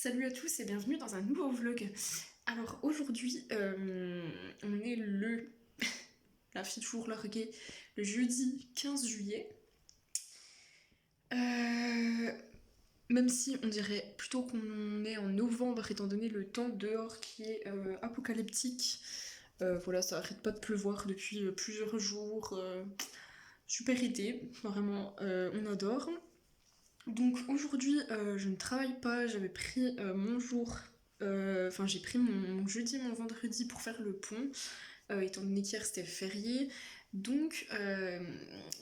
Salut à tous et bienvenue dans un nouveau vlog. Alors aujourd'hui, on est la fille toujours larguée, le jeudi 15 juillet. Euh, Même si on dirait plutôt qu'on est en novembre étant donné le temps dehors qui est apocalyptique. Voilà, ça arrête pas de pleuvoir depuis plusieurs jours. Super idée, vraiment, on adore. Donc aujourd'hui, je ne travaille pas, j'avais pris mon jour, enfin j'ai pris mon jeudi et mon vendredi pour faire le pont, étant donné qu'hier c'était férié. Donc,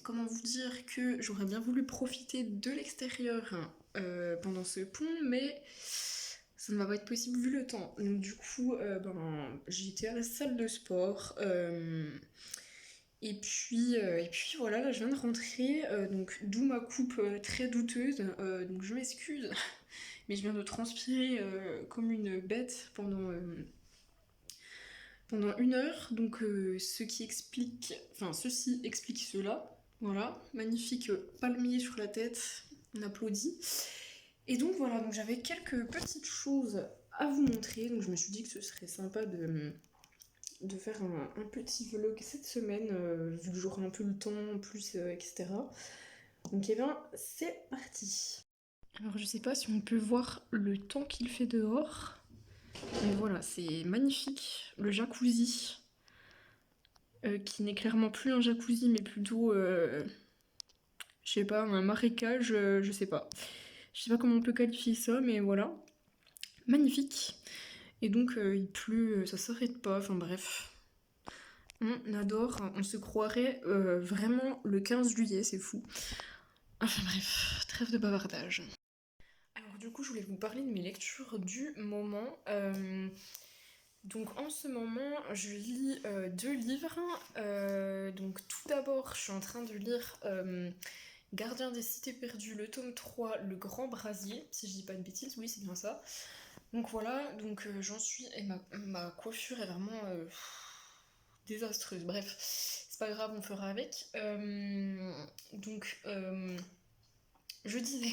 comment vous dire que j'aurais bien voulu profiter de l'extérieur hein, pendant ce pont, mais ça ne va pas être possible vu le temps. Donc du coup, j'ai été à la salle de sport. Et puis voilà, là je viens de rentrer, donc d'où ma coupe très douteuse, donc je m'excuse, mais je viens de transpirer comme une bête pendant 1 heure, donc ceci explique cela. Voilà, magnifique palmier sur la tête, on applaudit. Et donc voilà, donc j'avais quelques petites choses à vous montrer, donc je me suis dit que ce serait sympa de faire un petit vlog cette semaine, vu que j'aurai un peu le temps en plus, etc. Donc eh bien, c'est parti. Alors je sais pas si on peut voir le temps qu'il fait dehors, mais voilà, c'est magnifique. Le jacuzzi, qui n'est clairement plus un jacuzzi, mais plutôt, je sais pas, un marécage, je sais pas. Je sais pas comment on peut qualifier ça, mais voilà. Magnifique. Et donc il pleut, ça s'arrête pas, enfin bref. On adore, on se croirait vraiment le 15 juillet, c'est fou. Enfin bref, trêve de bavardage. Alors du coup, je voulais vous parler de mes lectures du moment. Donc en ce moment, je lis 2 livres. Donc tout d'abord, je suis en train de lire Gardien des cités perdues, le tome 3, Le Grand Brasier, si je dis pas de bêtises, oui c'est bien ça. Donc voilà, donc j'en suis, et ma coiffure est vraiment désastreuse. Bref, c'est pas grave, on fera avec. Donc, je disais,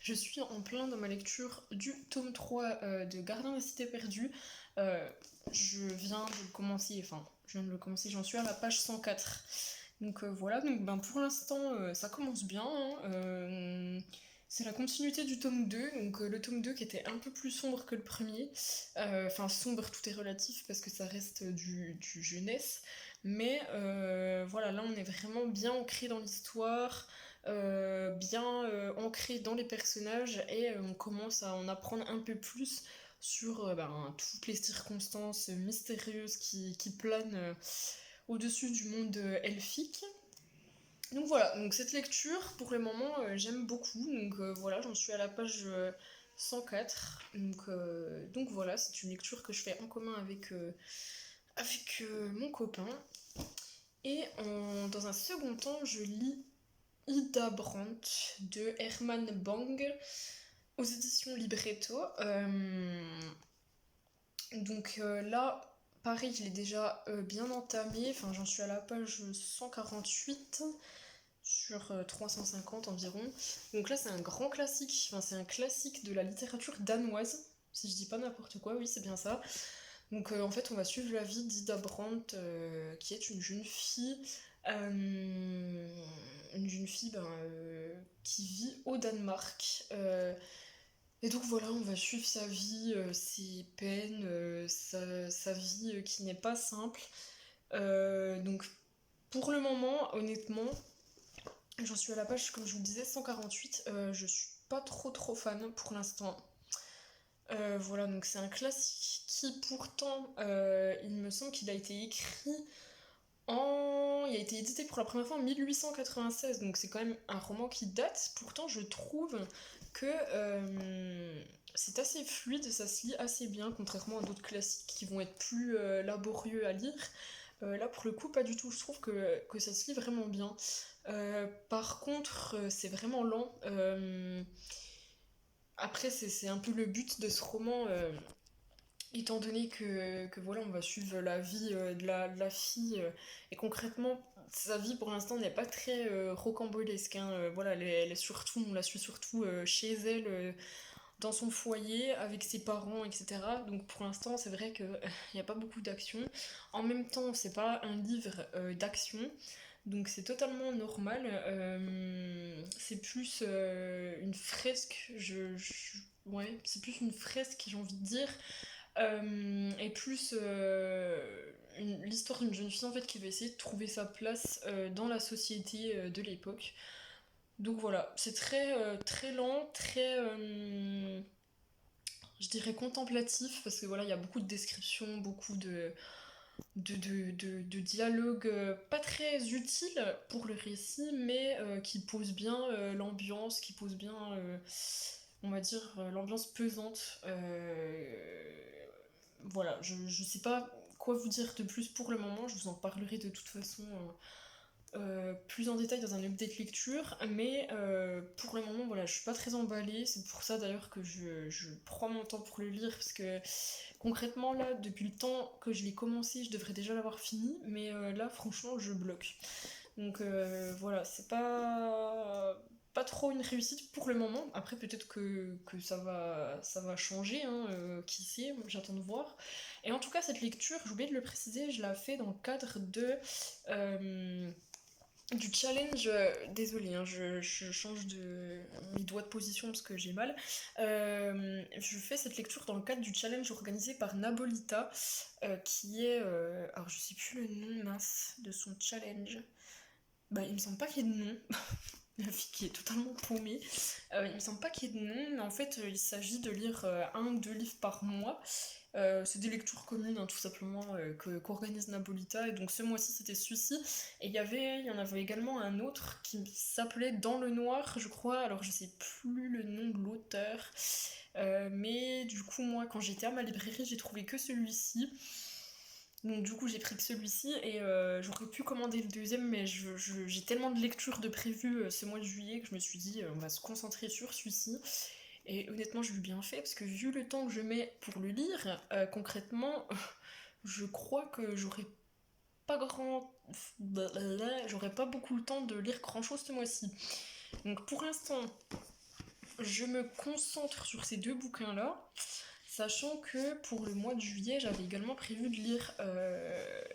je suis en plein dans ma lecture du tome 3 de Gardien des cités perdues. Euh, je viens de le commencer, enfin, je viens de le commencer, j'en suis à la page 104. Donc voilà, donc ben, pour l'instant ça commence bien, hein. C'est la continuité du tome 2, donc le tome 2 qui était un peu plus sombre que le premier. Enfin sombre, tout est relatif parce que ça reste du jeunesse. Mais voilà, là on est vraiment bien ancré dans l'histoire, bien ancré dans les personnages et on commence à en apprendre un peu plus sur toutes les circonstances mystérieuses qui planent au-dessus du monde elfique. Donc voilà, donc cette lecture, pour le moment, j'aime beaucoup. Donc voilà, j'en suis à la page 104. Donc voilà, c'est une lecture que je fais en commun avec mon copain. Et dans un second temps, je lis Ida Brandt de Herman Bang aux éditions Libretto. Là, pareil, je l'ai déjà bien entamé. Enfin, j'en suis à la page 148 sur 350 environ. Donc là, c'est un grand classique. Enfin, c'est un classique de la littérature danoise. Si je dis pas n'importe quoi, oui, c'est bien ça. Donc en fait, on va suivre la vie d'Ida Brandt, qui est une jeune fille qui vit au Danemark. Et donc voilà, on va suivre sa vie, ses peines, sa vie qui n'est pas simple. Donc pour le moment, honnêtement, j'en suis à la page, comme je vous le disais, 148. Je suis pas trop fan pour l'instant. Voilà, donc c'est un classique qui pourtant, il me semble qu'il a été écrit Il a été édité pour la première fois en 1896, donc c'est quand même un roman qui date. Pourtant, je trouve que c'est assez fluide, ça se lit assez bien, contrairement à d'autres classiques qui vont être plus laborieux à lire. Là, pour le coup, pas du tout. Je trouve que ça se lit vraiment bien. Par contre, c'est vraiment lent. Après, c'est un peu le but de ce roman, étant donné que voilà, on va suivre la vie de la fille, et concrètement, sa vie pour l'instant n'est pas très rocambolesque, hein. Voilà, elle est surtout, on la suit surtout chez elle, dans son foyer avec ses parents, etc. Donc pour l'instant, c'est vrai qu'il n'y a pas beaucoup d'action. En même temps, c'est pas un livre d'action, donc c'est totalement normal. C'est plus une fresque, ouais, c'est plus une fresque, j'ai envie de dire, et plus l'histoire d'une jeune fille en fait qui va essayer de trouver sa place dans la société de l'époque. Donc voilà, c'est très lent, je dirais contemplatif, parce que voilà, il y a beaucoup de descriptions, beaucoup de dialogues pas très utiles pour le récit, mais qui posent bien l'ambiance, qui posent bien, on va dire, l'ambiance pesante. Voilà, je sais pas quoi vous dire de plus pour le moment, je vous en parlerai de toute façon plus en détail dans un update lecture, mais pour le moment, voilà, je suis pas très emballée. C'est pour ça d'ailleurs que je prends mon temps pour le lire, parce que concrètement, là, depuis le temps que je l'ai commencé, je devrais déjà l'avoir fini, mais là, franchement, je bloque. Donc voilà, c'est pas trop une réussite pour le moment. Après, peut-être que ça va changer, hein, qui sait, j'attends de voir. Et en tout cas, cette lecture, j'ai oublié de le préciser, je la fais dans le cadre euh, du challenge, désolé, hein, je change mes doigts de position parce que j'ai mal. Je fais cette lecture dans le cadre du challenge organisé par Nabolita, qui est. Alors, je sais plus le nom, mince, de son challenge. Bah, il me semble pas qu'il y ait de nom. La fille qui est totalement paumée. Il me semble pas qu'il y ait de nom, mais en fait, il s'agit de lire un ou deux livres par mois. C'est des lectures communes, hein, tout simplement, qu'organise Napolita. Et donc ce mois-ci, c'était celui-ci. Et il y en avait également un autre qui s'appelait Dans le noir, je crois. Alors je sais plus le nom de l'auteur. Mais du coup, moi, quand j'étais à ma librairie, j'ai trouvé que celui-ci. Donc du coup j'ai pris que celui-ci et j'aurais pu commander le deuxième, mais j'ai tellement de lectures de prévues ce mois de juillet que je me suis dit on va se concentrer sur celui-ci. Et honnêtement j'ai eu bien fait parce que vu le temps que je mets pour le lire, concrètement je crois que j'aurais pas beaucoup le temps de lire grand chose ce mois-ci. Donc pour l'instant je me concentre sur ces deux bouquins là. Sachant que pour le mois de juillet, j'avais également prévu de lire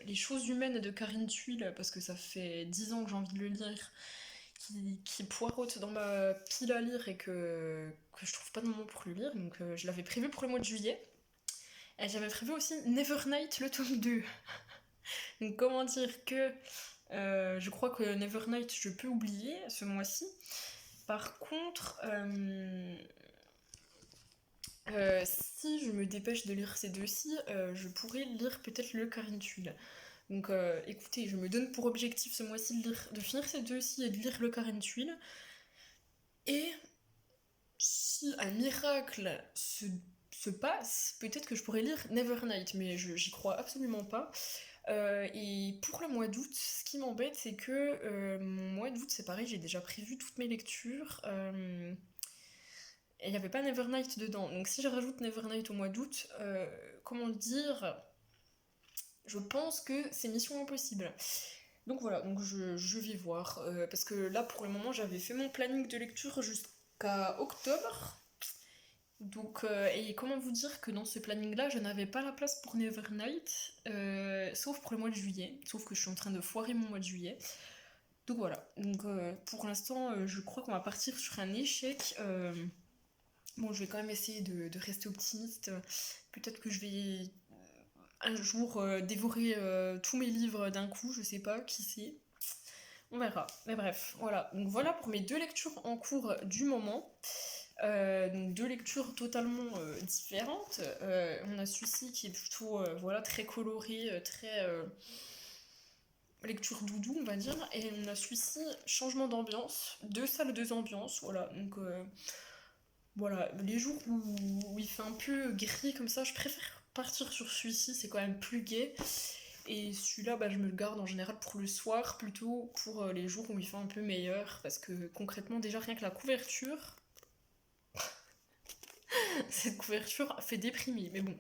Les choses humaines de Karine Thuil, parce que ça fait 10 ans que j'ai envie de le lire, qui poireaute dans ma pile à lire et que je trouve pas de moment pour le lire, donc je l'avais prévu pour le mois de juillet. Et j'avais prévu aussi Nevernight, le tome 2. Donc comment dire que je crois que Nevernight, je peux oublier ce mois-ci. Par contre, si je me dépêche de lire ces deux-ci, je pourrais lire peut-être le Karine Thuil. Donc écoutez, je me donne pour objectif ce mois-ci de finir ces deux-ci et de lire le Karine Thuil. Et si un miracle se passe, peut-être que je pourrais lire Nevernight, mais j'y crois absolument pas. Et pour le mois d'août, ce qui m'embête, c'est que mon mois d'août, c'est pareil, j'ai déjà prévu toutes mes lectures. Et il n'y avait pas Nevernight dedans. Donc si je rajoute Nevernight au mois d'août, comment dire, je pense que c'est mission impossible. Donc voilà, donc je vais voir. Parce que là, pour le moment, j'avais fait mon planning de lecture jusqu'à octobre. Donc, et comment vous dire que dans ce planning-là, je n'avais pas la place pour Nevernight, sauf pour le mois de juillet. Sauf que je suis en train de foirer mon mois de juillet. Donc voilà. Donc pour l'instant, je crois qu'on va partir sur un échec. Bon, je vais quand même essayer de rester optimiste. Peut-être que je vais un jour dévorer tous mes livres d'un coup, je sais pas, qui sait. On verra. Mais bref, voilà. Donc voilà pour mes deux lectures en cours du moment. Donc deux lectures totalement différentes. On a celui-ci qui est plutôt voilà, très coloré, très lecture doudou, on va dire. Et on a celui-ci, changement d'ambiance. Deux salles, deux ambiances. Voilà. Donc voilà, les jours où il fait un peu gris comme ça, je préfère partir sur celui-ci, c'est quand même plus gai. Et celui-là, bah, je me le garde en général pour le soir, plutôt pour les jours où il fait un peu meilleur. Parce que concrètement, déjà rien que la couverture, cette couverture fait déprimer. Mais bon,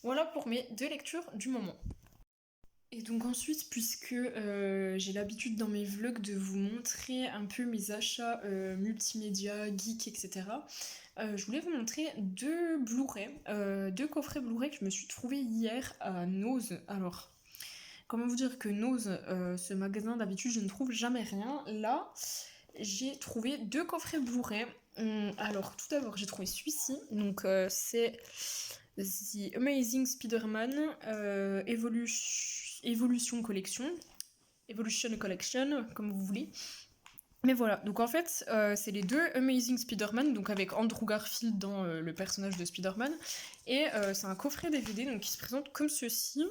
voilà pour mes deux lectures du moment. Et donc ensuite, puisque j'ai l'habitude dans mes vlogs de vous montrer un peu mes achats multimédia, geek, etc., je voulais vous montrer deux Blu-ray, deux coffrets Blu-ray que je me suis trouvé hier à Nose. Alors, comment vous dire que Nose, ce magasin d'habitude, je ne trouve jamais rien. Là, j'ai trouvé deux coffrets Blu-ray. Alors, tout d'abord, j'ai trouvé celui-ci. Donc, c'est The Amazing Spider-Man Evolution Collection. Evolution Collection, comme vous voulez. Mais voilà, donc en fait, c'est les deux Amazing Spider-Man, donc avec Andrew Garfield dans le personnage de Spider-Man. Et c'est un coffret DVD donc, qui se présente comme ceci,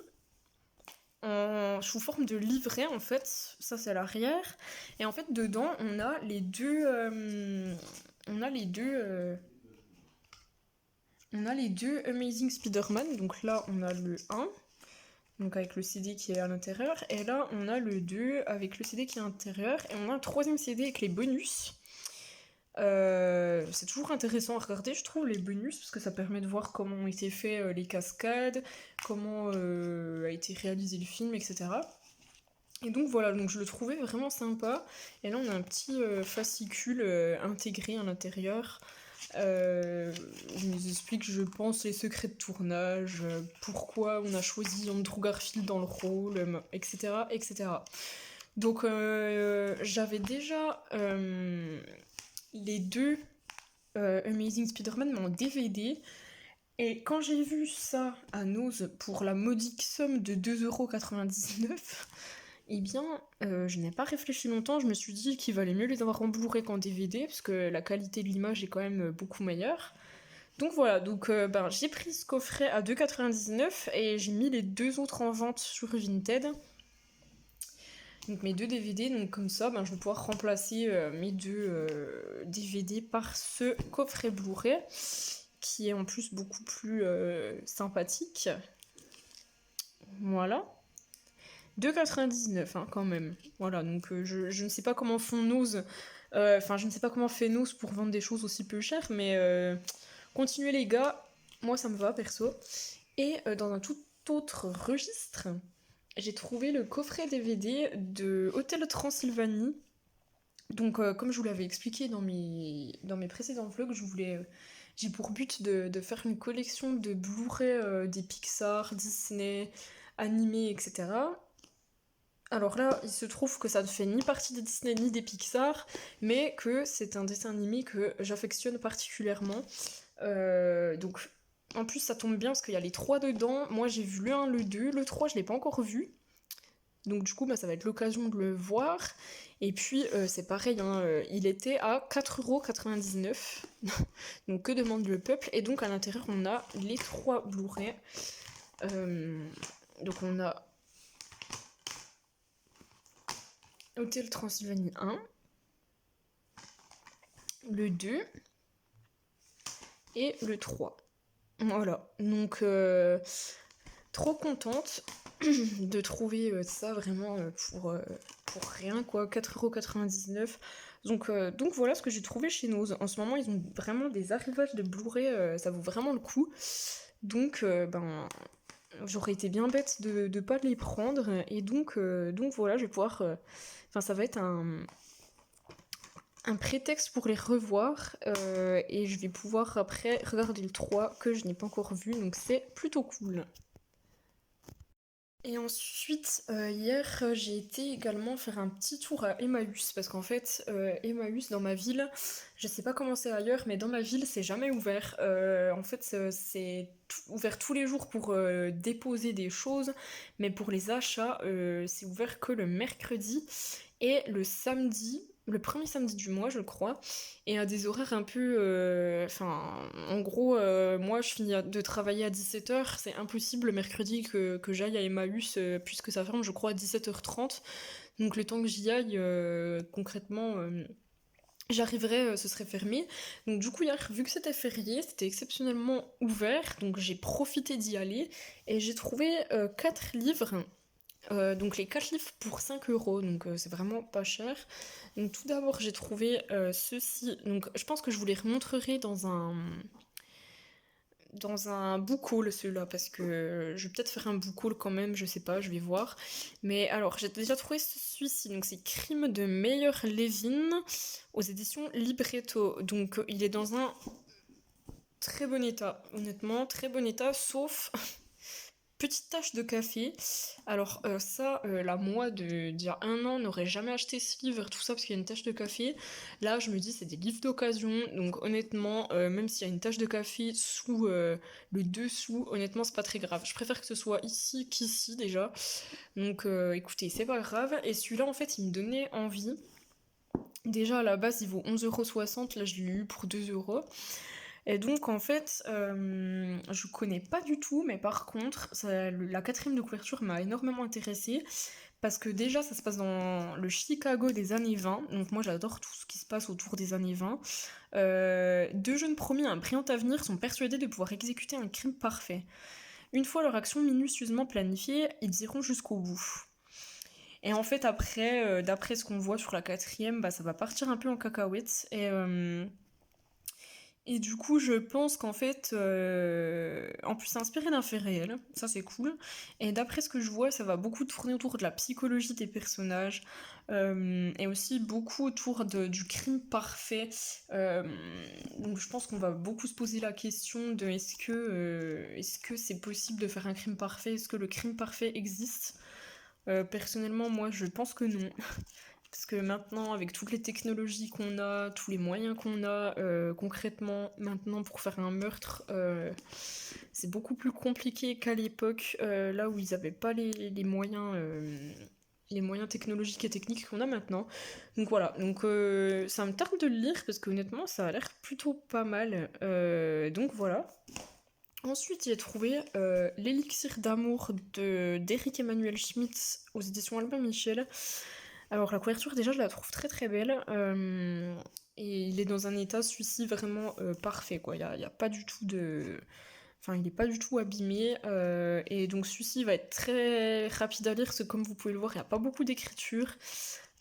sous forme de livret en fait. Ça, c'est à l'arrière. Et en fait, dedans, on a les deux. On a les deux Amazing Spider-Man. Donc là, on a le 1. Donc avec le CD qui est à l'intérieur, et là on a le 2 avec le CD qui est à l'intérieur, et on a un troisième CD avec les bonus. C'est toujours intéressant à regarder, je trouve, les bonus, parce que ça permet de voir comment ont été faits les cascades, comment a été réalisé le film, etc. Et donc voilà, donc je le trouvais vraiment sympa. Et là on a un petit fascicule intégré à l'intérieur. Il nous explique, je pense, les secrets de tournage, pourquoi on a choisi Andrew Garfield dans le rôle, etc. etc. Donc j'avais déjà les deux Amazing Spider-Man mais en DVD. Et quand j'ai vu ça à Nose pour la modique somme de 2,99€, eh bien, je n'ai pas réfléchi longtemps, je me suis dit qu'il valait mieux les avoir en Blu-ray qu'en DVD, parce que la qualité de l'image est quand même beaucoup meilleure. Donc voilà, donc j'ai pris ce coffret à 2,99€ et j'ai mis les deux autres en vente sur Vinted. Donc mes deux DVD, donc comme ça, je vais pouvoir remplacer mes deux DVD par ce coffret Blu-ray, qui est en plus beaucoup plus sympathique. Voilà. 2,99 quand même. Voilà, donc je ne sais pas comment font Nose. Je ne sais pas comment fait Nose pour vendre des choses aussi peu chères, mais continuez les gars, moi ça me va perso. Et dans un tout autre registre, j'ai trouvé le coffret DVD de Hôtel Transylvanie. Donc comme je vous l'avais expliqué dans mes précédents vlogs, j'ai pour but de faire une collection de Blu-ray des Pixar, Disney, animés, etc. Alors là, il se trouve que ça ne fait ni partie des Disney ni des Pixar, mais que c'est un dessin animé que j'affectionne particulièrement. Donc, en plus, ça tombe bien parce qu'il y a les trois dedans. Moi, j'ai vu le 1, le 2, le 3, je l'ai pas encore vu. Donc, du coup, ça va être l'occasion de le voir. Et puis, c'est pareil, il était à 4,99€. Donc, que demande le peuple? Et donc, à l'intérieur, on a les trois Blu-ray. Donc, on a Hôtel Transylvanie 1, le 2 et le 3. Voilà, donc trop contente de trouver ça vraiment pour rien quoi, 4,99€. Donc voilà ce que j'ai trouvé chez Nose. En ce moment, ils ont vraiment des arrivages de Blu-ray, ça vaut vraiment le coup. Donc j'aurais été bien bête de ne pas les prendre. Et donc voilà, je vais pouvoir... ça va être un prétexte pour les revoir. Et je vais pouvoir après regarder le 3 que je n'ai pas encore vu. Donc c'est plutôt cool. Et ensuite, hier, j'ai été également faire un petit tour à Emmaüs, parce qu'en fait, Emmaüs, dans ma ville, je sais pas comment c'est ailleurs, mais dans ma ville, c'est jamais ouvert. En fait, c'est ouvert tous les jours pour déposer des choses, mais pour les achats, c'est ouvert que le mercredi et le samedi, le premier samedi du mois, je crois, et à des horaires un peu... en gros, moi, je finis de travailler à 17h, c'est impossible le mercredi que j'aille à Emmaüs, puisque ça ferme, je crois, à 17h30. Donc le temps que j'y aille, concrètement, j'arriverai, ce serait fermé. Donc du coup, hier, vu que c'était férié, c'était exceptionnellement ouvert, donc j'ai profité d'y aller, et j'ai trouvé 4 livres. Donc les 4 livres pour 5€, donc c'est vraiment pas cher. Donc tout d'abord j'ai trouvé ceci, donc je pense que je vous les remontrerai dans un book haul ceux-là, parce que je vais peut-être faire un book haul quand même, je sais pas, je vais voir. Mais alors j'ai déjà trouvé celui-ci, donc c'est Crime de Meyer Levin aux éditions Libretto. Donc il est dans un très bon état, honnêtement, très bon état, sauf petite tache de café. Alors ça, la moi d'il y a un an n'aurait jamais acheté ce livre, tout ça parce qu'il y a une tache de café. Là, je me dis c'est des livres d'occasion, donc honnêtement, même s'il y a une tache de café sous le dessous, honnêtement c'est pas très grave. Je préfère que ce soit ici qu'ici déjà. Donc écoutez, c'est pas grave. Et celui-là en fait il me donnait envie. Déjà à la base il vaut 11,60 €, là je l'ai eu pour 2 €. Et donc en fait, je connais pas du tout, mais par contre, la quatrième de couverture m'a énormément intéressée, parce que déjà ça se passe dans le Chicago des années 20, donc moi j'adore tout ce qui se passe autour des années 20. Deux jeunes promis à un brillant avenir sont persuadés de pouvoir exécuter un crime parfait. Une fois leur action minutieusement planifiée, ils iront jusqu'au bout. Et en fait après, d'après ce qu'on voit sur la quatrième, bah, ça va partir un peu en cacahuète, et du coup, je pense qu'en fait, en plus, c'est inspiré d'un fait réel, ça c'est cool. Et d'après ce que je vois, ça va beaucoup tourner autour de la psychologie des personnages, et aussi beaucoup autour du crime parfait. Euh, donc je pense qu'on va beaucoup se poser la question de est-ce que c'est possible de faire un crime parfait? Est-ce que le crime parfait existe? Personnellement, moi, je pense que non. Parce que maintenant, avec toutes les technologies qu'on a, tous les moyens qu'on a, concrètement, maintenant, pour faire un meurtre, c'est beaucoup plus compliqué qu'à l'époque, là où ils n'avaient pas les moyens technologiques et techniques qu'on a maintenant. Donc voilà, donc ça me tarde de le lire, parce qu'honnêtement, ça a l'air plutôt pas mal. Donc voilà. Ensuite, j'ai trouvé L'élixir d'amour d'Éric Emmanuel Schmitt aux éditions Albin Michel. Alors la couverture déjà je la trouve très très belle, et il est dans un état celui-ci vraiment parfait quoi, y a pas du tout de... Enfin il est pas du tout abîmé, et donc celui-ci va être très rapide à lire parce que comme vous pouvez le voir il n'y a pas beaucoup d'écriture.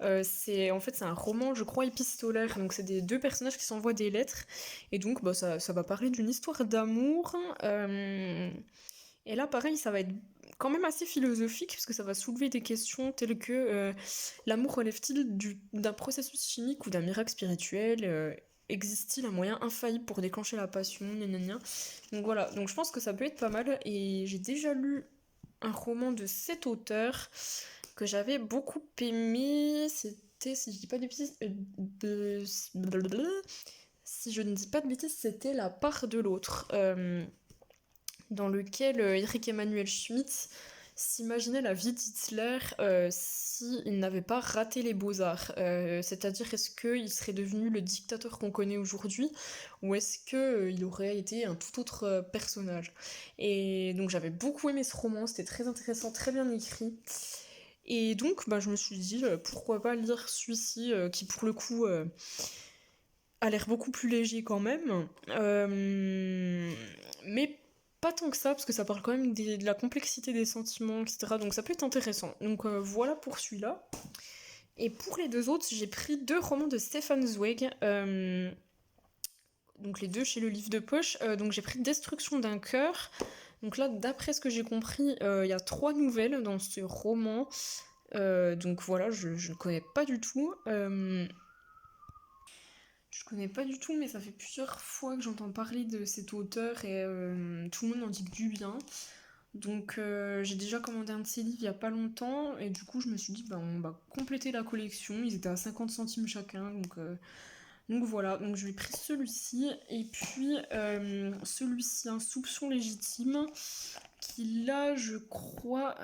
En fait c'est un roman je crois épistolaire, donc c'est des deux personnages qui s'envoient des lettres, et donc bah, ça va parler d'une histoire d'amour, et là pareil ça va être quand même assez philosophique, parce que ça va soulever des questions telles que l'amour relève-t-il d'un processus chimique ou d'un miracle spirituel, existe-t-il un moyen infaillible pour déclencher la passion, gna gna gna. Donc voilà, donc je pense que ça peut être pas mal, et j'ai déjà lu un roman de cet auteur que j'avais beaucoup aimé, c'était, si je dis pas de bêtises, si je ne dis pas de bêtises, c'était La part de l'autre, dans lequel Eric Emmanuel Schmitt s'imaginait la vie d'Hitler s'il n'avait pas raté les beaux-arts. C'est-à-dire, est-ce qu'il serait devenu le dictateur qu'on connaît aujourd'hui, ou est-ce qu'il aurait été un tout autre personnage? Et donc j'avais beaucoup aimé ce roman, c'était très intéressant, très bien écrit. Et donc bah, je me suis dit, pourquoi pas lire celui-ci, qui pour le coup a l'air beaucoup plus léger quand même. Mais pas tant que ça, parce que ça parle quand même de la complexité des sentiments, etc. Donc ça peut être intéressant. Donc voilà pour celui-là. Et pour les deux autres, j'ai pris deux romans de Stefan Zweig. Donc les deux chez le livre de poche. Donc j'ai pris Destruction d'un cœur. Donc là, d'après ce que j'ai compris, il y a 3 nouvelles dans ce roman. Donc voilà, je ne connais pas du tout. Je connais pas du tout, mais ça fait plusieurs fois que j'entends parler de cet auteur, et tout le monde en dit que du bien. Donc j'ai déjà commandé un de ses livres il y a pas longtemps, et du coup je me suis dit bah, on va compléter la collection. Ils étaient à 50 centimes chacun, donc voilà, donc je vais pris celui-ci, et puis celui-ci, Un soupçon légitime, qui là je crois...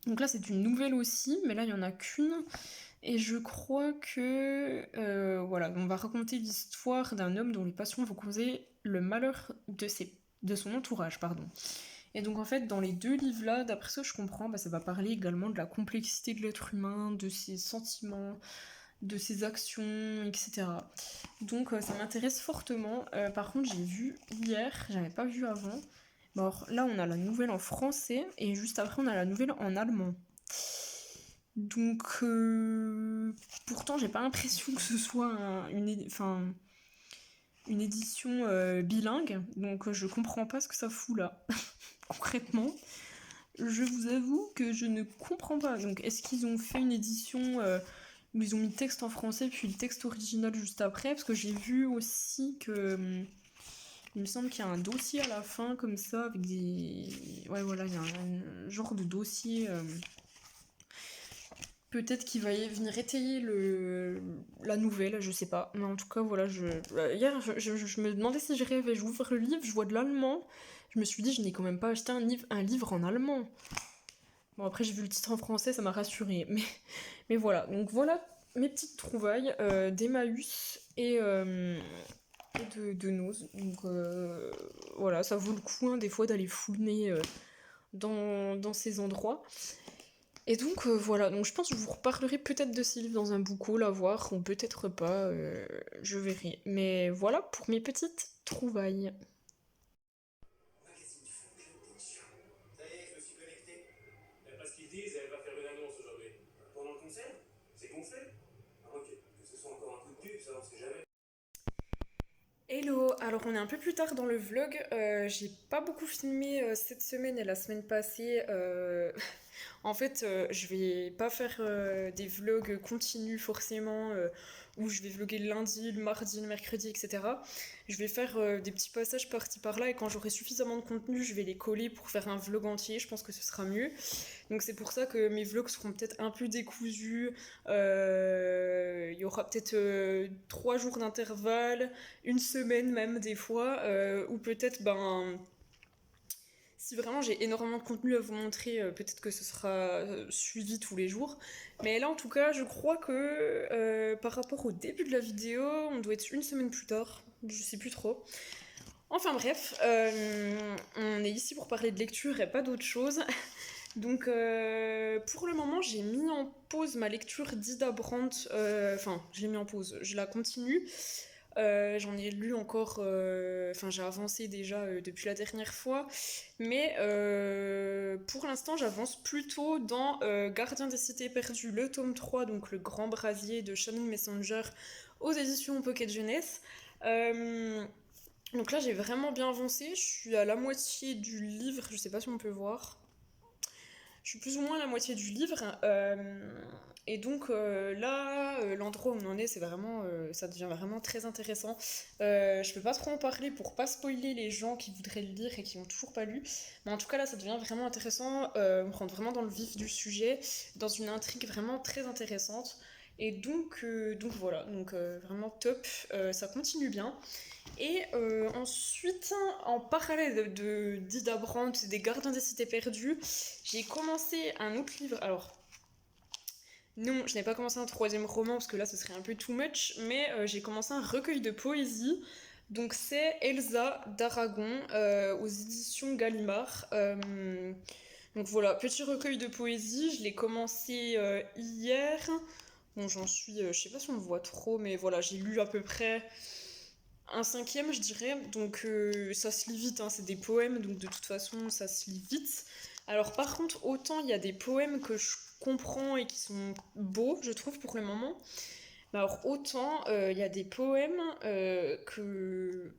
Donc là c'est une nouvelle aussi, mais là il y en a qu'une. Et je crois que voilà, on va raconter l'histoire d'un homme dont les passions vont causer le malheur de son entourage, pardon. Et donc en fait, dans les deux livres-là, d'après ce que je comprends, bah, ça va parler également de la complexité de l'être humain, de ses sentiments, de ses actions, etc. Donc ça m'intéresse fortement. Par contre, j'ai vu hier, j'avais pas vu avant. Bon, alors, là, on a la nouvelle en français, et juste après, on a la nouvelle en allemand. Donc, pourtant, j'ai pas l'impression que ce soit une édition bilingue, donc je comprends pas ce que ça fout là, concrètement. Je vous avoue que je ne comprends pas. Donc, est-ce qu'ils ont fait une édition où ils ont mis le texte en français puis le texte original juste après, parce que j'ai vu aussi que il me semble qu'il y a un dossier à la fin comme ça avec des ouais voilà il y a un genre de dossier peut-être qu'il va venir étayer la nouvelle, je sais pas. Mais en tout cas, voilà, hier, je me demandais si je rêvais. J'ouvre le livre, je vois de l'allemand. Je me suis dit, je n'ai quand même pas acheté un livre en allemand. Bon, après, j'ai vu le titre en français, ça m'a rassurée. Mais voilà, donc voilà mes petites trouvailles d'Emmaüs et de Nose. Donc voilà, ça vaut le coup hein, des fois d'aller fouiner dans ces endroits. Et donc voilà, donc je pense que je vous reparlerai peut-être de ces livres dans un book haul à voir, ou peut-être pas, je verrai. Mais voilà pour mes petites trouvailles. Magazine du fonctionne. Ça y est, je me suis connecté. D'après ce qu'ils disent, elle va faire une annonce aujourd'hui. Pendant le concert. C'est gonflé. Ah, ok. Que ce soit encore un coup de pub, ça on sait jamais. Hello, alors on est un peu plus tard dans le vlog, j'ai pas beaucoup filmé cette semaine et la semaine passée. En fait, je vais pas faire des vlogs continus forcément, où je vais vlogger le lundi, le mardi, le mercredi, etc. Je vais faire des petits passages par-ci par-là et quand j'aurai suffisamment de contenu, je vais les coller pour faire un vlog entier, je pense que ce sera mieux. Donc c'est pour ça que mes vlogs seront peut-être un peu décousus. Il y aura peut-être 3 jours d'intervalle, une semaine même des fois, ou peut-être ben si vraiment j'ai énormément de contenu à vous montrer, peut-être que ce sera suivi tous les jours. Mais là en tout cas je crois que par rapport au début de la vidéo, on doit être une semaine plus tard, je sais plus trop. Enfin bref, on est ici pour parler de lecture et pas d'autre chose. Donc pour le moment j'ai mis en pause ma lecture d'Ida Brandt, enfin j'ai mis en pause, je la continue. J'en ai lu encore, enfin j'ai avancé déjà depuis la dernière fois, mais pour l'instant j'avance plutôt dans Gardien des cités perdues, le tome 3, donc le grand brasier de Shannon Messenger aux éditions Pocket Jeunesse. Euh, donc là j'ai vraiment bien avancé, je suis à la moitié du livre, je sais pas si on peut voir. Je suis plus ou moins à la moitié du livre. Et donc là, l'endroit où on en est, c'est vraiment, ça devient vraiment très intéressant. Je peux pas trop en parler pour pas spoiler les gens qui voudraient le lire et qui n'ont toujours pas lu. Mais en tout cas là, ça devient vraiment intéressant. On rentre vraiment dans le vif du sujet, dans une intrigue vraiment très intéressante. Et donc voilà, donc vraiment top. Ça continue bien. Et ensuite, en parallèle d'Ida Brandt, des Gardiens des Cités Perdues, j'ai commencé un autre livre. Alors, non, je n'ai pas commencé un troisième roman parce que là ce serait un peu too much, mais j'ai commencé un recueil de poésie. Donc c'est Elsa d'Aragon aux éditions Gallimard. Donc voilà, petit recueil de poésie, je l'ai commencé hier. Bon, j'en suis, je sais pas si on le voit trop, mais voilà, j'ai lu à peu près un cinquième, je dirais. Donc ça se lit vite, hein, c'est des poèmes, donc de toute façon ça se lit vite. Alors par contre, autant il y a des poèmes que je comprends et qui sont beaux, je trouve, pour le moment. Mais alors autant il y a des poèmes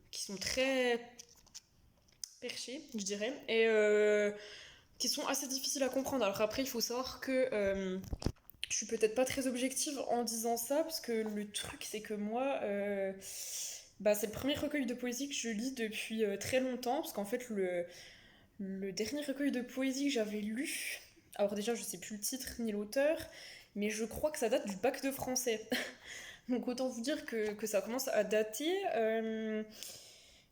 qui sont très perchés, je dirais, et qui sont assez difficiles à comprendre. Alors après, il faut savoir que je suis peut-être pas très objective en disant ça, parce que le truc, c'est que moi, bah, c'est le premier recueil de poésie que je lis depuis très longtemps, parce qu'en fait, le dernier recueil de poésie que j'avais lu, alors déjà, je sais plus le titre ni l'auteur, mais je crois que ça date du bac de français. Donc autant vous dire que ça commence à dater.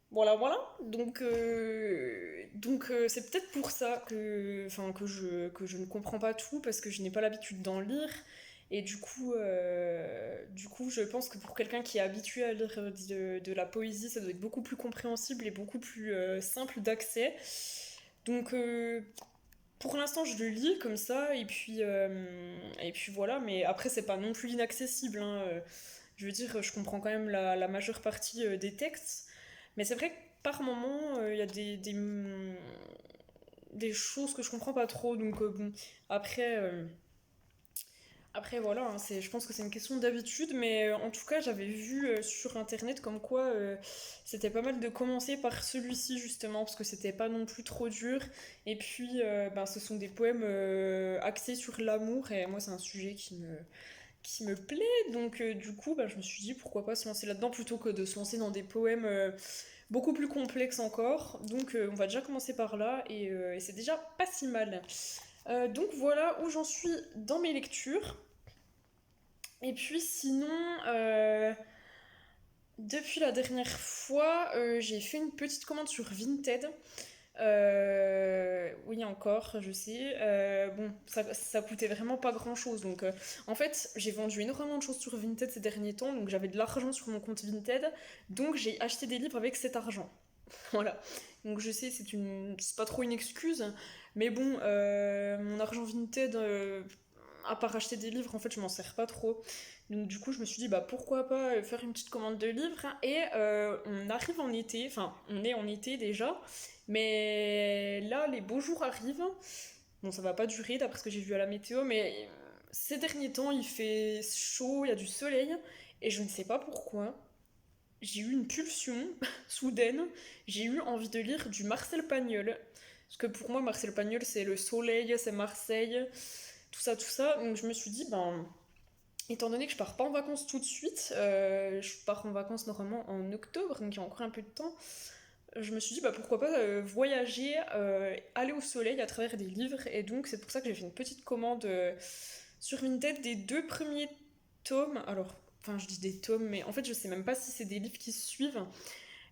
Voilà, voilà. Donc c'est peut-être pour ça enfin, que je ne comprends pas tout, parce que je n'ai pas l'habitude d'en lire. Et du coup, je pense que pour quelqu'un qui est habitué à lire de la poésie, ça doit être beaucoup plus compréhensible et beaucoup plus simple d'accès. Donc, pour l'instant, je le lis comme ça, et puis voilà. Mais après, c'est pas non plus inaccessible, hein. Je veux dire, je comprends quand même la majeure partie des textes. Mais c'est vrai que par moment, il y a des choses que je comprends pas trop. Donc bon, après, après voilà, hein, je pense que c'est une question d'habitude. Mais en tout cas, j'avais vu sur internet comme quoi c'était pas mal de commencer par celui-ci justement, parce que c'était pas non plus trop dur. Et puis, ben, ce sont des poèmes axés sur l'amour. Et moi, c'est un sujet qui me plaît, donc du coup, bah, je me suis dit pourquoi pas se lancer là-dedans plutôt que de se lancer dans des poèmes beaucoup plus complexes encore. Donc on va déjà commencer par là et c'est déjà pas si mal. Donc voilà où j'en suis dans mes lectures. Et puis sinon, euh, depuis la dernière fois, j'ai fait une petite commande sur Vinted. Oui, encore, je sais. Bon, ça coûtait vraiment pas grand-chose. Donc, en fait, j'ai vendu énormément de choses sur Vinted ces derniers temps. Donc, j'avais de l'argent sur mon compte Vinted. Donc, j'ai acheté des livres avec cet argent. Voilà. Donc, je sais, c'est pas trop une excuse. Mais bon, mon argent Vinted, à part acheter des livres, en fait, je m'en sers pas trop. Donc, du coup, je me suis dit, bah pourquoi pas faire une petite commande de livres. Et on arrive en été, enfin, on est en été déjà. Mais là, les beaux jours arrivent. Bon, ça va pas durer d'après ce que j'ai vu à la météo, mais ces derniers temps, il fait chaud, il y a du soleil, et je ne sais pas pourquoi. J'ai eu une pulsion soudaine. J'ai eu envie de lire du Marcel Pagnol. Parce que pour moi, Marcel Pagnol, c'est le soleil, c'est Marseille, tout ça, tout ça. Donc je me suis dit, ben, étant donné que je pars pas en vacances tout de suite, je pars en vacances normalement en octobre, donc il y a encore un peu de temps, je me suis dit bah pourquoi pas voyager, aller au soleil à travers des livres et donc c'est pour ça que j'ai fait une petite commande sur Vinted des deux premiers tomes. Alors, enfin je dis des tomes mais en fait je sais même pas si c'est des livres qui se suivent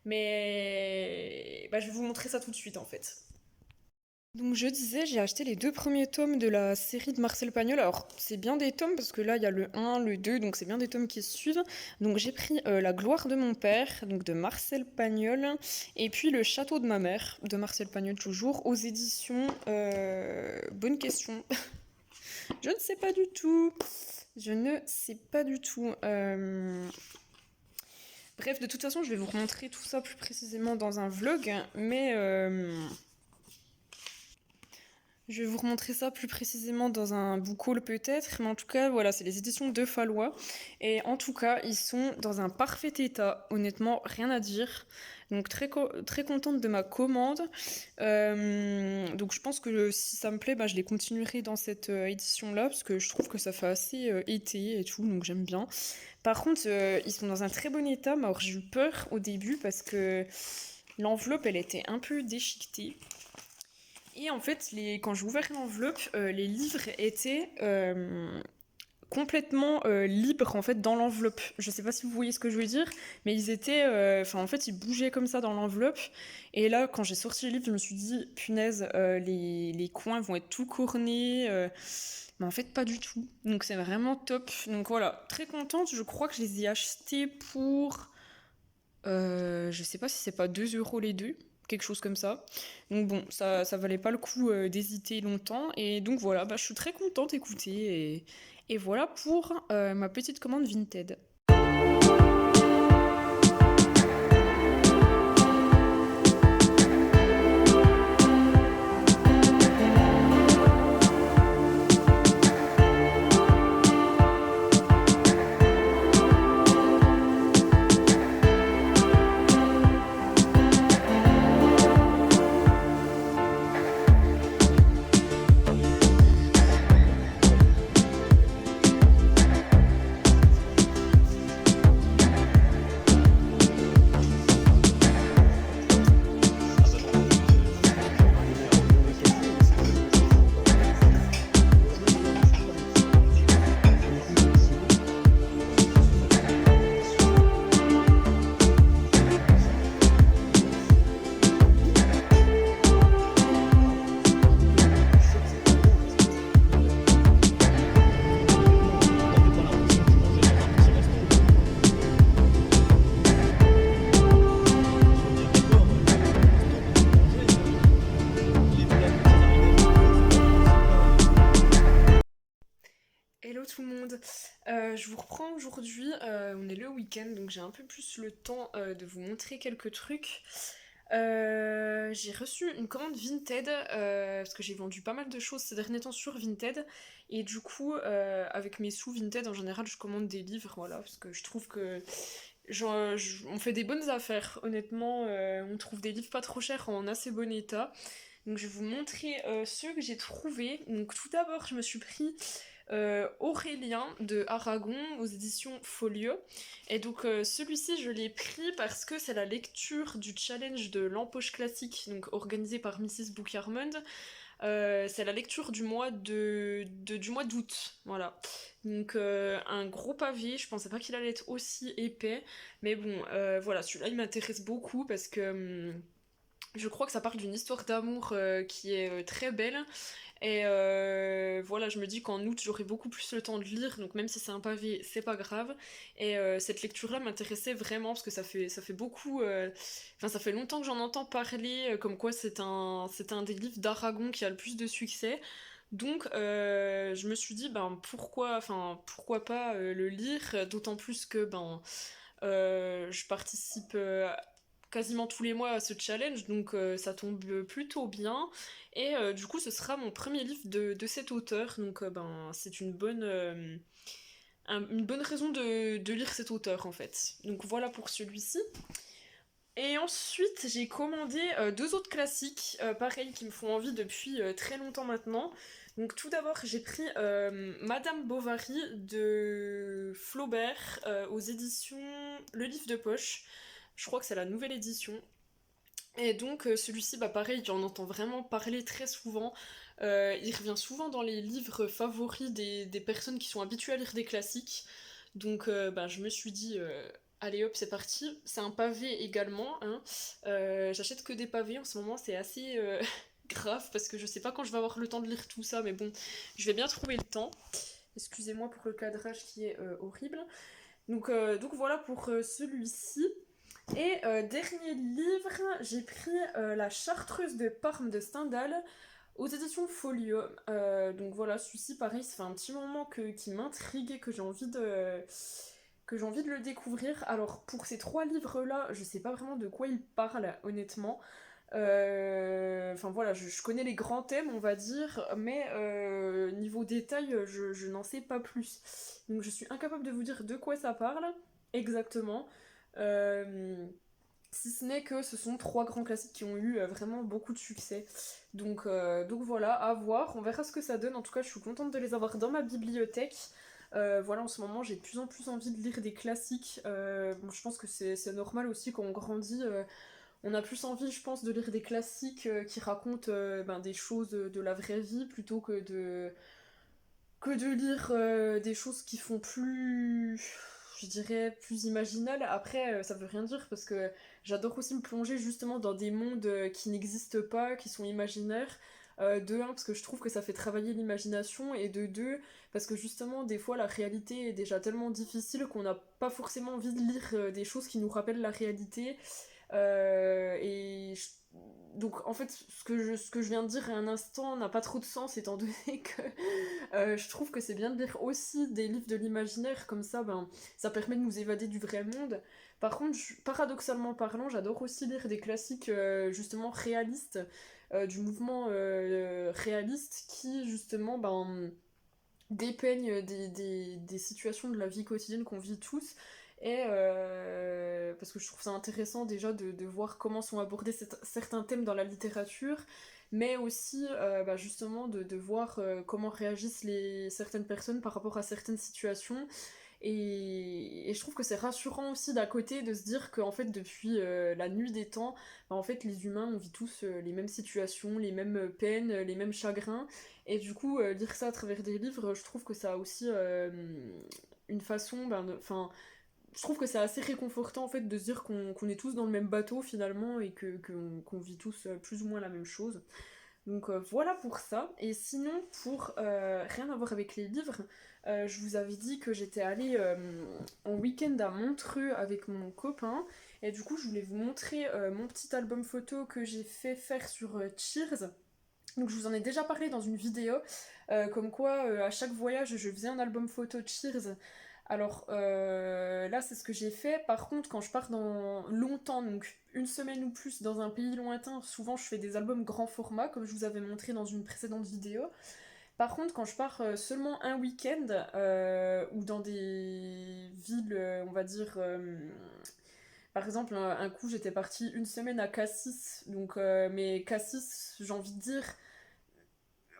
mais bah, je vais vous montrer ça tout de suite en fait. Donc je disais, j'ai acheté les deux premiers tomes de la série de Marcel Pagnol. Alors c'est bien des tomes parce que là il y a le un, le 2, donc c'est bien des tomes qui se suivent. Donc j'ai pris La gloire de mon père, donc de Marcel Pagnol, et puis Le château de ma mère, de Marcel Pagnol toujours, aux éditions... Bonne question. Je ne sais pas du tout. Je ne sais pas du tout. Bref, de toute façon je vais vous remontrer tout ça plus précisément dans un vlog, mais... Je vais vous remontrer ça plus précisément dans un book haul peut-être, mais en tout cas, voilà, c'est les éditions de Fallois. Et en tout cas, ils sont dans un parfait état, honnêtement, rien à dire. Donc très contente de ma commande. Donc je pense que si ça me plaît, bah, je les continuerai dans cette édition-là, parce que je trouve que ça fait assez été et tout, donc j'aime bien. Par contre, ils sont dans un très bon état, mais alors j'ai eu peur au début parce que l'enveloppe, elle était un peu déchiquetée. Et en fait, quand j'ai ouvert l'enveloppe, les livres étaient complètement libres en fait dans l'enveloppe. Je sais pas si vous voyez ce que je veux dire, mais ils étaient, enfin en fait, ils bougeaient comme ça dans l'enveloppe. Et là, quand j'ai sorti le livre, je me suis dit, punaise, les coins vont être tout cornés. Mais en fait, pas du tout. Donc c'est vraiment top. Donc voilà, très contente. Je crois que je les ai achetés pour je sais pas si c'est pas 2 € les deux, quelque chose comme ça. Donc bon, ça valait pas le coup d'hésiter longtemps. Et donc voilà, bah, je suis très contente, écoutez. Et voilà pour ma petite commande Vinted. Hello tout le monde. Je vous reprends aujourd'hui, on est le week-end donc j'ai un peu plus le temps de vous montrer quelques trucs. J'ai reçu une commande Vinted parce que j'ai vendu pas mal de choses ces derniers temps sur Vinted et du coup avec mes sous Vinted en général je commande des livres voilà parce que je trouve que on fait des bonnes affaires honnêtement, on trouve des livres pas trop chers en assez bon état. Donc je vais vous montrer ceux que j'ai trouvés. Donc tout d'abord je me suis pris Aurélien de Aragon aux éditions Folio. Et donc celui-ci je l'ai pris parce que c'est la lecture du challenge de l'empoche classique, donc organisé par Mrs. Book Armand. C'est la lecture du mois d'août, voilà. Donc un gros pavé, je pensais pas qu'il allait être aussi épais, mais bon, voilà, celui-là il m'intéresse beaucoup parce que je crois que ça parle d'une histoire d'amour qui est très belle. Et voilà, je me dis qu'en août, j'aurai beaucoup plus le temps de lire, donc même si c'est un pavé, c'est pas grave. Et cette lecture-là m'intéressait vraiment, parce que ça fait beaucoup... Enfin, ça fait longtemps que j'en entends parler, comme quoi c'est un des livres d'Aragon qui a le plus de succès. Donc, je me suis dit, ben, pourquoi pas le lire, d'autant plus que, ben, je participe quasiment tous les mois à ce challenge, donc ça tombe plutôt bien. Et du coup, ce sera mon premier livre de cet auteur, donc ben, c'est une bonne raison de lire cet auteur en fait. Donc voilà pour celui-ci. Et ensuite, j'ai commandé deux autres classiques, pareil, qui me font envie depuis très longtemps maintenant. Donc tout d'abord, j'ai pris Madame Bovary de Flaubert aux éditions Le Livre de Poche. Je crois que c'est la nouvelle édition. Et donc celui-ci, bah pareil, j'en entends vraiment parler très souvent. Il revient souvent dans les livres favoris des personnes qui sont habituées à lire des classiques. Donc bah, je me suis dit, allez hop, c'est parti. C'est un pavé également, hein. J'achète que des pavés en ce moment, c'est assez grave parce que je sais pas quand je vais avoir le temps de lire tout ça, mais bon, je vais bien trouver le temps. Excusez-moi pour le cadrage qui est horrible. Donc voilà pour celui-ci. Et dernier livre, j'ai pris La Chartreuse de Parme de Stendhal aux éditions Folio. Donc voilà, celui-ci, pareil, ça fait un petit moment qui m'intrigue et que j'ai envie de le découvrir. Alors pour ces trois livres-là, je sais pas vraiment de quoi ils parlent, honnêtement. Enfin voilà, je connais les grands thèmes, on va dire, mais niveau détail, je n'en sais pas plus. Donc je suis incapable de vous dire de quoi ça parle exactement. Euh, Si ce n'est que ce sont trois grands classiques qui ont eu vraiment beaucoup de succès. Donc voilà, à voir, on verra ce que ça donne. En tout cas, je suis contente de les avoir dans ma bibliothèque. Voilà, en ce moment, j'ai de plus en plus envie de lire des classiques. Bon, je pense que c'est normal aussi quand on grandit. On a plus envie, je pense, de lire des classiques qui racontent ben, des choses de la vraie vie plutôt que de lire des choses qui font plus, je dirais, plus imaginales. Après, ça veut rien dire parce que j'adore aussi me plonger justement dans des mondes qui n'existent pas, qui sont imaginaires. De un, parce que je trouve que ça fait travailler l'imagination, et de deux, parce que justement, des fois, la réalité est déjà tellement difficile qu'on n'a pas forcément envie de lire des choses qui nous rappellent la réalité. Euh, et je- donc en fait, ce que je viens de dire à un instant n'a pas trop de sens étant donné que je trouve que c'est bien de lire aussi des livres de l'imaginaire, comme ça, ben, ça permet de nous évader du vrai monde. Par contre, paradoxalement parlant, j'adore aussi lire des classiques justement réalistes, du mouvement réaliste qui justement ben, dépeignent des situations de la vie quotidienne qu'on vit tous. Et parce que je trouve ça intéressant déjà de voir comment sont abordés certains thèmes dans la littérature, mais aussi bah, justement de voir comment réagissent certaines personnes par rapport à certaines situations. Et je trouve que c'est rassurant aussi d'un côté de se dire qu'en fait depuis la nuit des temps, bah, en fait les humains on vit tous les mêmes situations, les mêmes peines, les mêmes chagrins. Et du coup lire ça à travers des livres, je trouve que ça a aussi une façon, ben, enfin, je trouve que c'est assez réconfortant en fait de se dire qu'on est tous dans le même bateau finalement et qu'on vit tous plus ou moins la même chose. Donc voilà pour ça. Et sinon, pour rien à voir avec les livres, je vous avais dit que j'étais allée en week-end à Montreux avec mon copain. Et du coup, je voulais vous montrer mon petit album photo que j'ai fait faire sur Cheers. Donc je vous en ai déjà parlé dans une vidéo, comme quoi à chaque voyage je faisais un album photo de Cheers. Alors là c'est ce que j'ai fait. Par contre quand je pars dans longtemps, donc une semaine ou plus dans un pays lointain, souvent je fais des albums grand format comme je vous avais montré dans une précédente vidéo. Par contre quand je pars seulement un week-end ou dans des villes on va dire par exemple, un coup, j'étais partie une semaine à Cassis, donc, mais Cassis, j'ai envie de dire,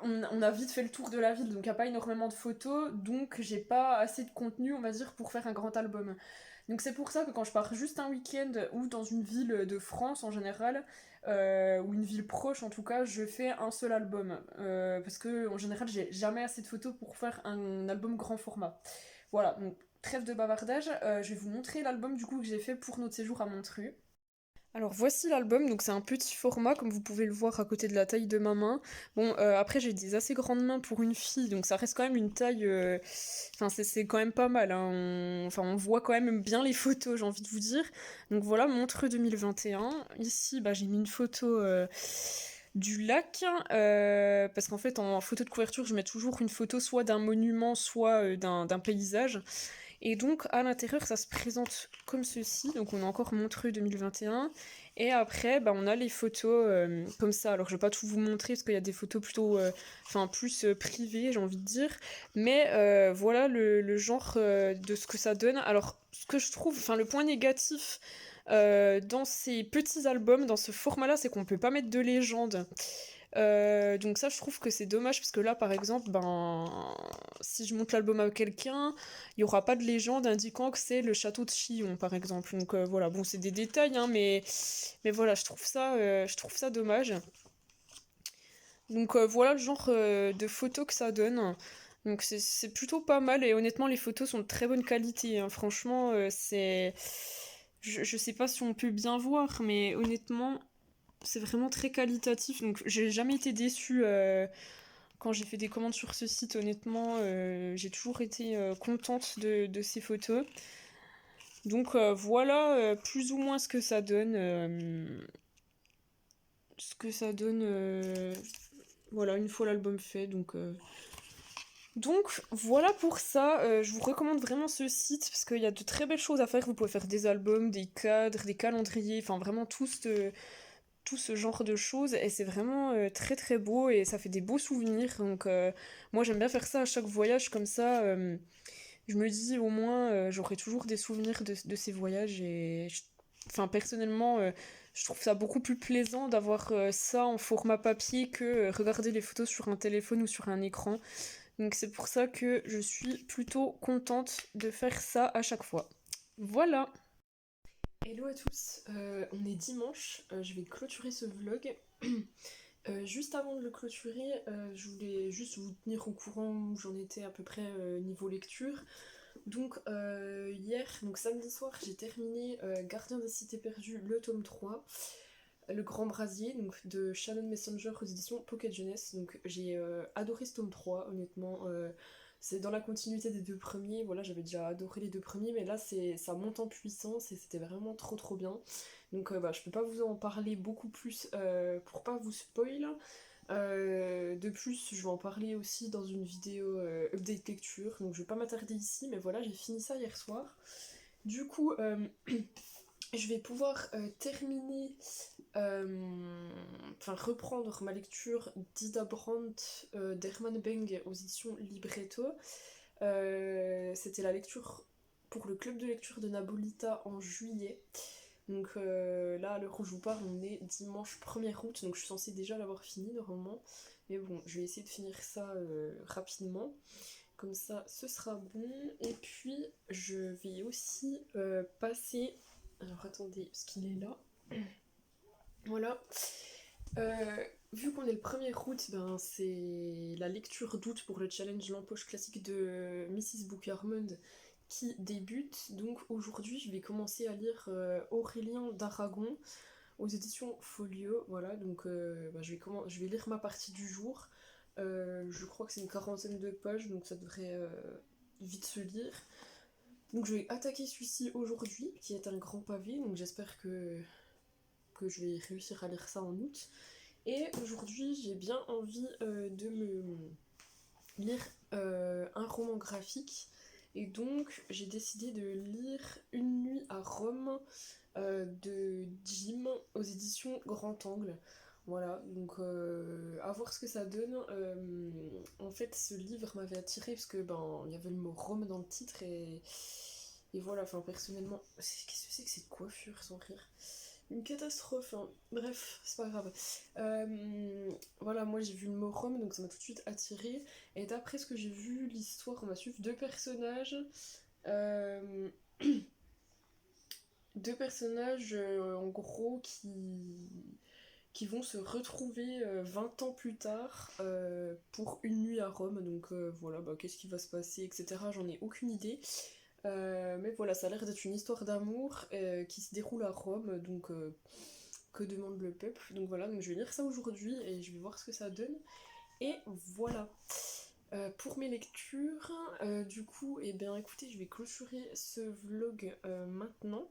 on a vite fait le tour de la ville, donc il n'y a pas énormément de photos, donc j'ai pas assez de contenu, on va dire, pour faire un grand album. Donc c'est pour ça que quand je pars juste un week-end ou dans une ville de France en général, ou une ville proche en tout cas, je fais un seul album. Parce que en général, j'ai jamais assez de photos pour faire un album grand format. Voilà, donc trêve de bavardage, je vais vous montrer l'album du coup que j'ai fait pour notre séjour à Montreux. Alors voici l'album, donc c'est un petit format comme vous pouvez le voir à côté de la taille de ma main. Bon, après j'ai des assez grandes mains pour une fille, donc ça reste quand même une taille... Enfin c'est quand même pas mal, hein. Enfin on voit quand même bien les photos, j'ai envie de vous dire. Donc voilà, Montreux 2021. Ici bah, j'ai mis une photo du lac, parce qu'en fait en photo de couverture je mets toujours une photo soit d'un monument, soit d'un paysage. Et donc à l'intérieur ça se présente comme ceci, donc on a encore Montreux 2021, et après bah, on a les photos comme ça. Alors je vais pas tout vous montrer parce qu'il y a des photos plutôt, enfin plus privées j'ai envie de dire, mais voilà le genre de ce que ça donne. Alors ce que je trouve, enfin le point négatif dans ces petits albums, dans ce format-là, c'est qu'on peut pas mettre de légende. Donc ça, je trouve que c'est dommage parce que là, par exemple, ben, si je monte l'album à quelqu'un, il y aura pas de légende indiquant que c'est le château de Chillon, par exemple. Donc voilà, bon, c'est des détails, hein, mais voilà, je trouve ça dommage. Donc voilà le genre de photos que ça donne. Donc c'est plutôt pas mal et honnêtement, les photos sont de très bonne qualité, hein. Franchement, c'est... je sais pas si on peut bien voir, mais honnêtement, c'est vraiment très qualitatif, donc j'ai jamais été déçue quand j'ai fait des commandes sur ce site, honnêtement, j'ai toujours été contente de ces photos. Donc voilà plus ou moins ce que ça donne. Ce que ça donne, voilà, une fois l'album fait, donc voilà pour ça, je vous recommande vraiment ce site parce qu'il y a de très belles choses à faire. Vous pouvez faire des albums, des cadres, des calendriers, enfin vraiment tout ce genre de choses et c'est vraiment très très beau et ça fait des beaux souvenirs. Donc moi j'aime bien faire ça à chaque voyage comme ça. Je me dis au moins j'aurai toujours des souvenirs de ces voyages enfin personnellement je trouve ça beaucoup plus plaisant d'avoir ça en format papier que regarder les photos sur un téléphone ou sur un écran. Donc c'est pour ça que je suis plutôt contente de faire ça à chaque fois. Voilà. Hello à tous, on est dimanche, je vais clôturer ce vlog. Juste avant de le clôturer, je voulais juste vous tenir au courant où j'en étais à peu près niveau lecture. Donc hier, donc samedi soir, j'ai terminé Gardien des Cités Perdues, le tome 3, Le Grand Brasier, donc de Shannon Messenger aux éditions Pocket Jeunesse. Donc j'ai adoré ce tome 3, honnêtement. C'est dans la continuité des deux premiers, voilà, j'avais déjà adoré les deux premiers, mais là ça monte en puissance et c'était vraiment trop trop bien. Donc bah, je peux pas vous en parler beaucoup plus pour pas vous spoil. De plus, je vais en parler aussi dans une vidéo update lecture, donc je vais pas m'attarder ici, mais voilà, j'ai fini ça hier soir. Du coup, je vais pouvoir terminer, enfin reprendre ma lecture d'Ida Brandt d'Herman Beng aux éditions Libretto. C'était la lecture pour le club de lecture de Nabolita en juillet. Donc là, à l'heure où je vous parle, on est dimanche 1er août, donc je suis censée déjà l'avoir fini normalement. Mais bon, je vais essayer de finir ça rapidement. Comme ça, ce sera bon. Et puis, je vais aussi passer... Alors attendez, parce qu'il est là. Voilà. Vu qu'on est le 1er août, ben, c'est la lecture d'août pour le challenge L'Empoche classique de Mrs. Book Harmon qui débute. Donc aujourd'hui, je vais commencer à lire Aurélien d'Aragon aux éditions Folio. Voilà, donc bah, je vais lire ma partie du jour. Je crois que c'est une quarantaine de pages, donc ça devrait vite se lire. Donc je vais attaquer celui-ci aujourd'hui, qui est un grand pavé, donc j'espère que je vais réussir à lire ça en août. Et aujourd'hui, j'ai bien envie de me lire un roman graphique. Et donc, j'ai décidé de lire Une nuit à Rome de Jim aux éditions Grand Angle. Voilà, donc à voir ce que ça donne. En fait, ce livre m'avait attiré parce que ben il y avait le mot Rome dans le titre et voilà. Enfin, personnellement, qu'est-ce que c'est que cette coiffure sans rire? une catastrophe, hein. Bref, c'est pas grave. Voilà, moi j'ai vu le mot Rome, donc ça m'a tout de suite attiré. Et d'après ce que j'ai vu, l'histoire, on va suivre deux personnages. Euh, Deux personnages en gros qui vont se retrouver 20 ans plus tard pour une nuit à Rome. Donc voilà, bah, qu'est-ce qui va se passer, etc. J'en ai aucune idée. Mais voilà, ça a l'air d'être une histoire d'amour qui se déroule à Rome. Donc que demande le peuple. Donc voilà, donc je vais lire ça aujourd'hui et je vais voir ce que ça donne. Et voilà. Pour mes lectures, du coup, eh bien écoutez, je vais clôturer ce vlog maintenant.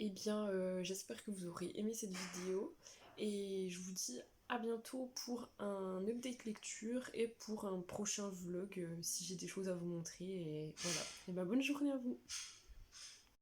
Eh bien, j'espère que vous aurez aimé cette vidéo et je vous dis à bientôt pour un update lecture et pour un prochain vlog si j'ai des choses à vous montrer. Et voilà. Et bah, bonne journée à vous!